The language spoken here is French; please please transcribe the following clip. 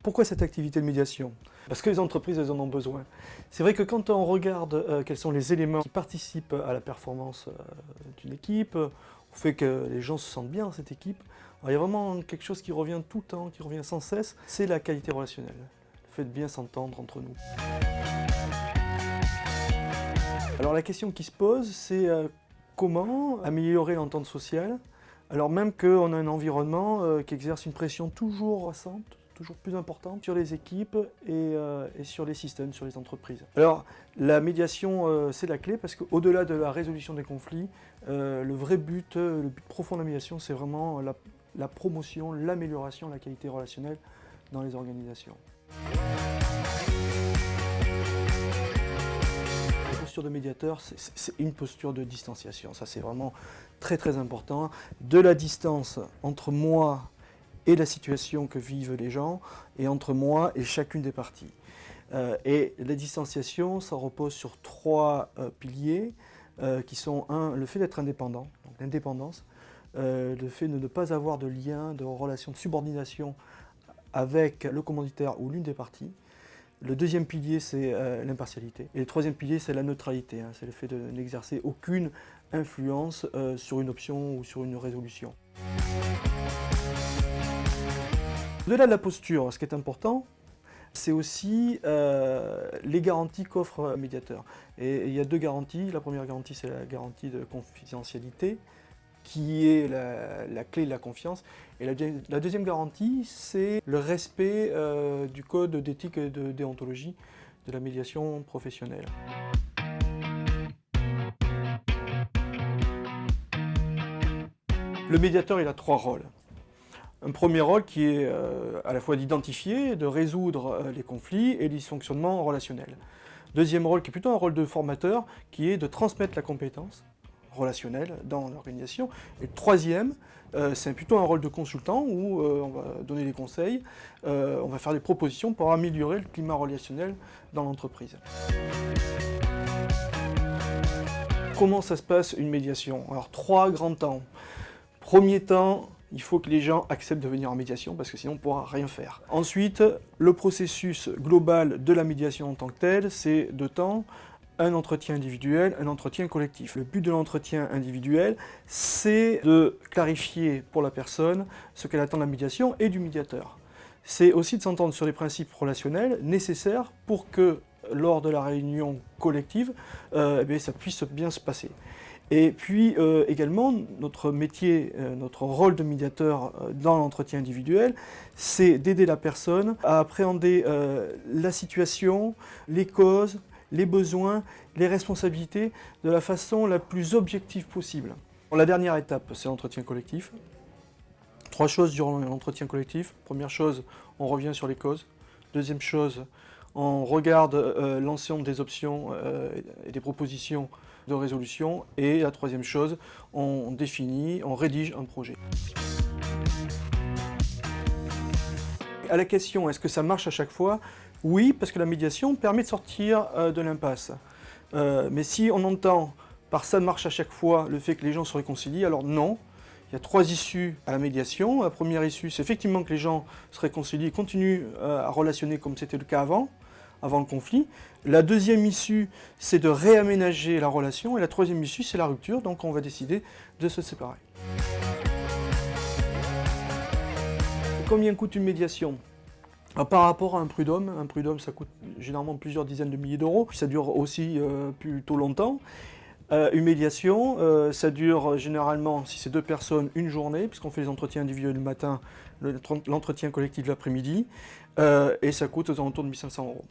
Pourquoi cette activité de médiation? Parce que les entreprises, elles en ont besoin. C'est vrai que quand on regarde quels sont les éléments qui participent à la performance d'une équipe, au fait que les gens se sentent bien dans cette équipe, alors il y a vraiment quelque chose qui revient tout le temps, qui revient sans cesse, c'est la qualité relationnelle. Le fait de bien s'entendre entre nous. Alors la question qui se pose, c'est comment améliorer l'entente sociale, alors même qu'on a un environnement qui exerce une pression toujours croissante, toujours plus importante sur les équipes et sur les systèmes, sur les entreprises. Alors la médiation, c'est la clé parce qu'au-delà de la résolution des conflits, le vrai but, le but profond de la médiation, c'est vraiment la promotion, l'amélioration de la qualité relationnelle dans les organisations. La posture de médiateur, c'est une posture de distanciation. Ça, c'est vraiment très très important. De la distance entre moi et la situation que vivent les gens, et entre moi et chacune des parties. Et la distanciation, ça repose sur trois piliers, qui sont le fait d'être indépendant, donc l'indépendance, le fait de ne pas avoir de lien, de relation de subordination avec le commanditaire ou l'une des parties. Le deuxième pilier, c'est l'impartialité. Et le troisième pilier, c'est la neutralité. C'est le fait de n'exercer aucune influence sur une option ou sur une résolution. Au-delà de la posture, ce qui est important, c'est aussi les garanties qu'offre un médiateur. Et il y a deux garanties. La première garantie, c'est la garantie de confidentialité, qui est la clé de la confiance. Et la deuxième garantie, c'est le respect du code d'éthique et de déontologie de la médiation professionnelle. Le médiateur, il a trois rôles. Un premier rôle qui est à la fois d'identifier, de résoudre les conflits et les dysfonctionnements relationnels. Deuxième rôle qui est plutôt un rôle de formateur, qui est de transmettre la compétence relationnelle dans l'organisation. Et le troisième, c'est plutôt un rôle de consultant où on va donner des conseils, on va faire des propositions pour améliorer le climat relationnel dans l'entreprise. Comment ça se passe une médiation? Alors trois grands temps. Premier temps, il faut que les gens acceptent de venir en médiation parce que sinon on ne pourra rien faire. Ensuite, le processus global de la médiation en tant que tel, c'est deux temps. Un entretien individuel, un entretien collectif. Le but de l'entretien individuel, c'est de clarifier pour la personne ce qu'elle attend de la médiation et du médiateur. C'est aussi de s'entendre sur les principes relationnels nécessaires pour que lors de la réunion collective, ça puisse bien se passer. Et puis également, notre métier, notre rôle de médiateur dans l'entretien individuel, c'est d'aider la personne à appréhender la situation, les causes, les besoins, les responsabilités de la façon la plus objective possible. La dernière étape, c'est l'entretien collectif. Trois choses durant l'entretien collectif. Première chose, on revient sur les causes. Deuxième chose, on regarde l'ensemble des options et des propositions de résolution. Et la troisième chose, on définit, on rédige un projet. À la question, est-ce que ça marche à chaque fois? Oui, parce que la médiation permet de sortir de l'impasse. Mais si on entend par ça marche à chaque fois le fait que les gens se réconcilient, alors non. Il y a trois issues à la médiation. La première issue, c'est effectivement que les gens se réconcilient et continuent à relationner comme c'était le cas avant le conflit. La deuxième issue, c'est de réaménager la relation. Et la troisième issue, c'est la rupture, donc on va décider de se séparer. Combien coûte une médiation ? Alors, par rapport à un prud'homme ça coûte généralement plusieurs dizaines de milliers d'euros, ça dure aussi plutôt longtemps. Une médiation, ça dure généralement, si c'est deux personnes, une journée, puisqu'on fait les entretiens individuels le matin, l'entretien collectif l'après-midi, et ça coûte aux alentours de 1 500 euros.